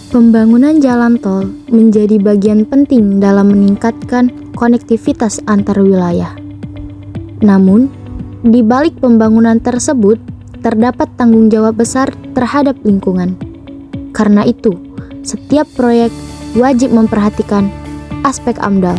Pembangunan jalan tol menjadi bagian penting dalam meningkatkan konektivitas antar wilayah. Namun, di balik pembangunan tersebut terdapat tanggung jawab besar terhadap lingkungan. Karena itu, setiap proyek wajib memperhatikan aspek AMDAL.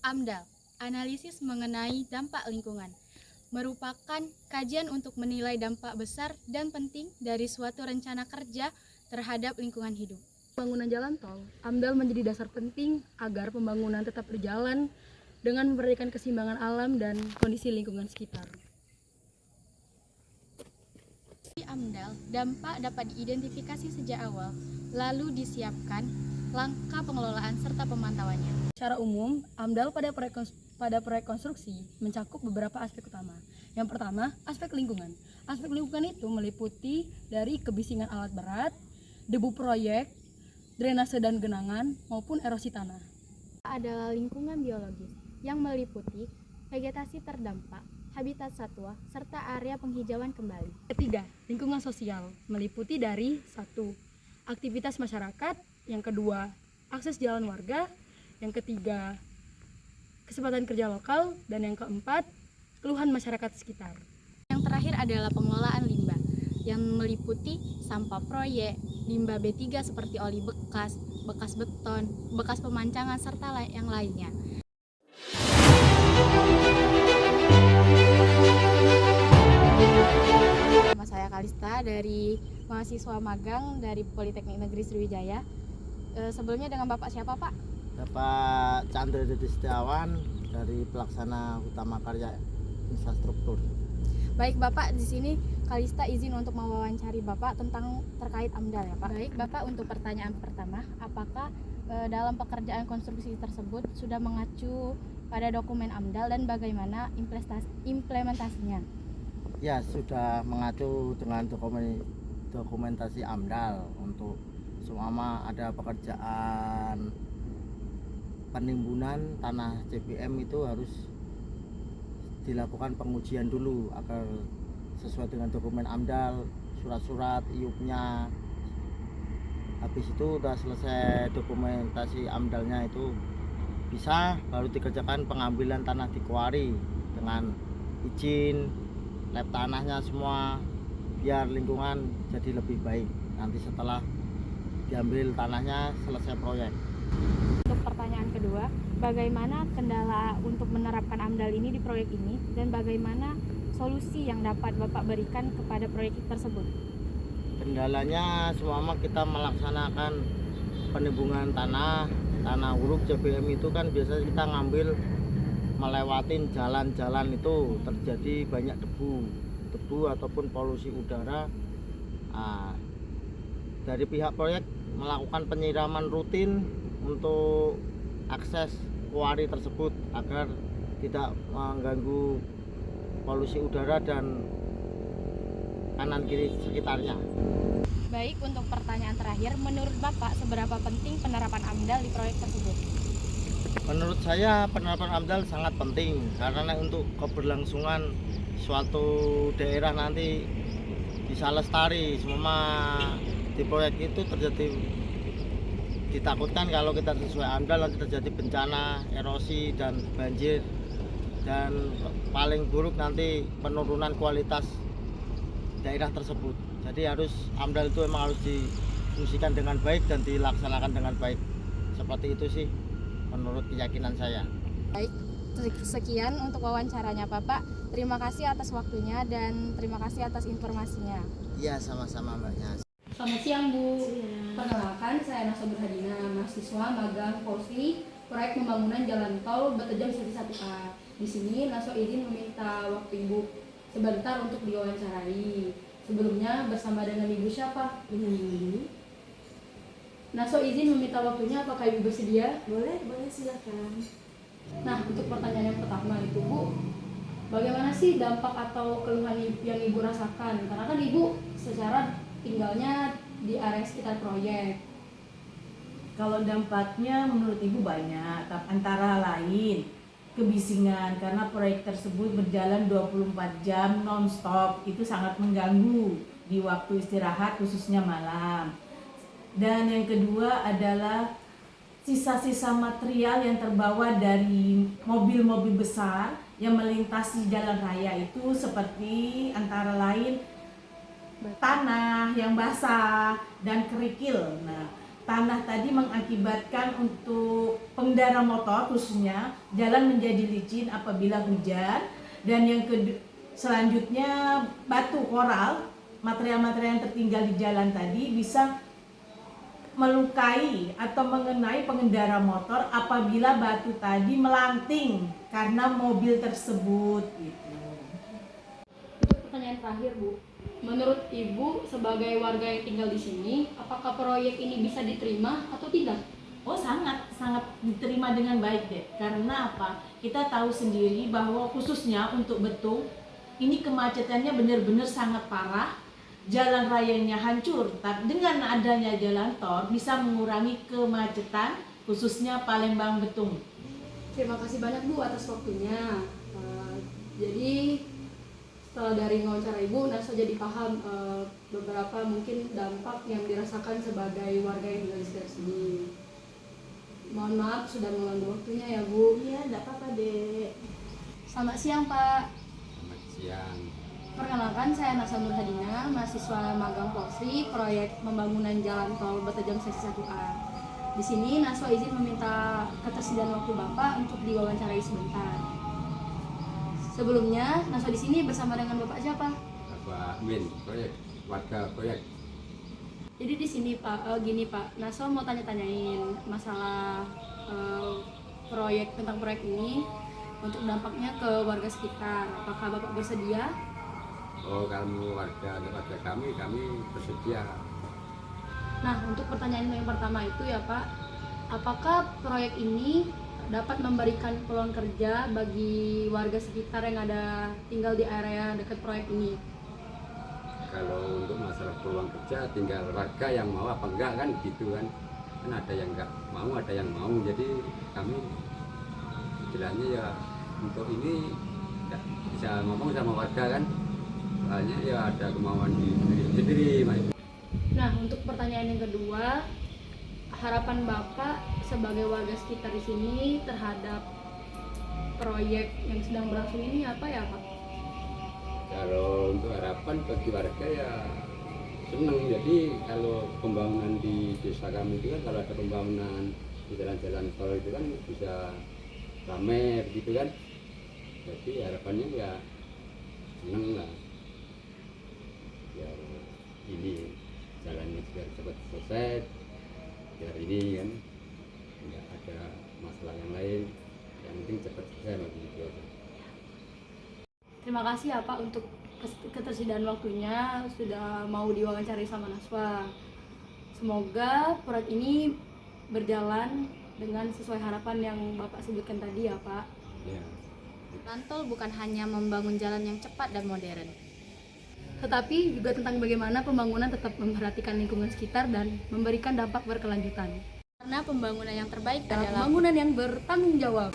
AMDAL, analisis mengenai dampak lingkungan, merupakan kajian untuk menilai dampak besar dan penting dari suatu rencana kerja terhadap lingkungan hidup. Pembangunan jalan tol, AMDAL menjadi dasar penting agar pembangunan tetap berjalan dengan memperhatikan keseimbangan alam dan kondisi lingkungan sekitar. Di AMDAL, dampak dapat diidentifikasi sejak awal, lalu disiapkan langkah pengelolaan serta pemantauannya. Secara umum, AMDAL pada proyek konstruksi mencakup beberapa aspek utama. Yang pertama, aspek lingkungan. Aspek lingkungan itu meliputi dari kebisingan alat berat, debu proyek, drainase dan genangan, maupun erosi tanah. Adalah lingkungan biologis yang meliputi vegetasi terdampak, habitat satwa, serta area penghijauan kembali. Ketiga, lingkungan sosial meliputi dari 1. Aktivitas masyarakat, yang kedua, akses jalan warga, yang ketiga, kesempatan kerja lokal, dan yang keempat, keluhan masyarakat sekitar. Yang terakhir adalah pengelolaan limbah yang meliputi sampah proyek, limbah B3 seperti oli bekas, bekas beton, bekas pemancangan, serta yang lainnya. Nama saya Kalista dari mahasiswa magang dari Politeknik Negeri Sriwijaya. Sebelumnya dengan Bapak siapa, Pak? Bapak Chandra Dede Setiawan dari Pelaksana Utama Karya Infrastruktur. Baik Bapak, di sini Kalista izin untuk mewawancari Bapak tentang terkait AMDAL ya Pak. Baik Bapak, untuk pertanyaan pertama, apakah dalam pekerjaan konstruksi tersebut sudah mengacu pada dokumen AMDAL dan bagaimana implementasinya? Ya, sudah mengacu dengan dokumentasi AMDAL untuk seumpama ada pekerjaan penimbunan tanah CPM itu harus dilakukan pengujian dulu agar sesuai dengan dokumen AMDAL, surat-surat IUP-nya. Habis itu udah selesai dokumentasi AMDAL-nya itu bisa baru dikerjakan pengambilan tanah di kuari dengan izin, lab tanahnya semua, biar lingkungan jadi lebih baik nanti setelah diambil tanahnya selesai proyek. Untuk pertanyaan kedua, bagaimana kendala untuk menerapkan AMDAL ini di proyek ini dan bagaimana solusi yang dapat Bapak berikan kepada proyek tersebut? Kendalanya seumpama kita melaksanakan penimbunan tanah huruf CPM itu kan biasanya kita ngambil melewatin jalan-jalan itu terjadi banyak debu ataupun polusi udara. Dari pihak proyek melakukan penyiraman rutin untuk akses kuari tersebut agar tidak mengganggu polusi udara dan kanan kiri sekitarnya. Baik, untuk pertanyaan terakhir, menurut Bapak seberapa penting penerapan AMDAL di proyek tersebut? Menurut saya penerapan AMDAL sangat penting karena untuk keberlangsungan suatu daerah nanti bisa lestari. Semua di proyek itu ditakutkan kalau kita sesuai AMDAL nanti terjadi bencana, erosi dan banjir, dan paling buruk nanti penurunan kualitas daerah tersebut. Jadi AMDAL itu memang harus difungsikan dengan baik dan dilaksanakan dengan baik. Seperti itu sih menurut keyakinan saya. Baik, Sekian untuk wawancaranya Bapak. Terima kasih atas waktunya dan terima kasih atas informasinya. Iya, sama-sama Mbaknya. Selamat siang Bu. Perkenalkan, saya Nasa Berhadina, mahasiswa magang Polri, proyek pembangunan jalan tol Batejam Seri 1A. Di sini Naso izin meminta waktu Ibu sebentar untuk diwawancarai. Sebelumnya bersama dengan Ibu siapa? Dengan Ibu. Naso izin meminta waktunya, apakah Ibu bersedia? Boleh silakan. Nah, untuk pertanyaan yang pertama itu Bu, bagaimana sih dampak atau keluhan yang Ibu rasakan? Karena kan Ibu secara tinggalnya di area sekitar proyek. Kalau dampaknya menurut Ibu banyak, antara lain kebisingan karena proyek tersebut berjalan 24 jam non-stop, itu sangat mengganggu di waktu istirahat khususnya malam. Dan yang kedua adalah sisa-sisa material yang terbawa dari mobil-mobil besar yang melintasi jalan raya itu, seperti antara lain tanah yang basah dan kerikil. Nah, tanah tadi mengakibatkan untuk pengendara motor khususnya jalan menjadi licin apabila hujan. Dan yang selanjutnya batu koral, material-material yang tertinggal di jalan tadi bisa melukai atau mengenai pengendara motor apabila batu tadi melanting karena mobil tersebut gitu. Untuk pertanyaan terakhir Bu, menurut Ibu sebagai warga yang tinggal di sini, apakah proyek ini bisa diterima atau tidak? Oh, sangat diterima dengan baik deh. Karena apa? Kita tahu sendiri bahwa khususnya untuk Betung ini kemacetannya benar-benar sangat parah. Jalan rayanya hancur, tapi dengan adanya jalan tol bisa mengurangi kemacetan khususnya Palembang Betung. Terima kasih banyak Bu atas waktunya. Jadi setelah dari wawancara Ibu, Naso jadi paham beberapa mungkin dampak yang dirasakan sebagai warga yang tinggal di sekitar sini. Mohon maaf sudah mengganggu waktunya ya Bu. Iya, enggak apa-apa Dek. Selamat siang Pak. Selamat siang. Perkenalkan, saya Nasa Nurhadina, mahasiswa magang Polri, proyek pembangunan jalan tol Batejam Seri 1A. Di sini Naso izin meminta ketersediaan waktu Bapak untuk diwawancarai sebentar. Sebelumnya, Naso di sini bersama dengan Bapak siapa? Bapak Min, proyek, warga proyek. Jadi di sini Pak, gini Pak, Naso mau tanya-tanyain masalah tentang proyek ini untuk dampaknya ke warga sekitar. Apakah Bapak bersedia? Oh, kamu warga kami bersedia. Nah, untuk pertanyaan yang pertama itu ya Pak, apakah proyek ini dapat memberikan peluang kerja bagi warga sekitar yang ada tinggal di area dekat proyek ini? Kalau untuk masalah peluang kerja, tinggal warga yang mau apa enggak kan gitu kan. Kan ada yang enggak mau, ada yang mau. Jadi kami istilahnya ya untuk ini enggak bisa ngomong sama warga kan. Soalnya ya ada kemauan sendiri. Nah, untuk pertanyaan yang kedua, harapan Bapak sebagai warga sekitar di sini terhadap proyek yang sedang berlangsung ini apa ya Pak? Kalau untuk harapan bagi warga ya senang. Jadi kalau pembangunan di desa kami itu kan, kalau ada pembangunan di jalan-jalan tol itu kan bisa ramai begitu kan. Jadi harapannya ya senang lah. Biar ini jalannya biar cepat selesai, biar ini kan nggak ada masalah yang lain, yang penting cepat selesai begitu aja. Terima kasih ya Pak untuk ketersediaan waktunya, sudah mau diwawancarai sama Naswa. Semoga proyek ini berjalan dengan sesuai harapan yang Bapak sebutkan tadi ya Pak. Ya. Jalan tol bukan hanya membangun jalan yang cepat dan modern, tetapi juga tentang bagaimana pembangunan tetap memperhatikan lingkungan sekitar dan memberikan dampak berkelanjutan. Karena pembangunan yang terbaik adalah Pembangunan yang bertanggung jawab.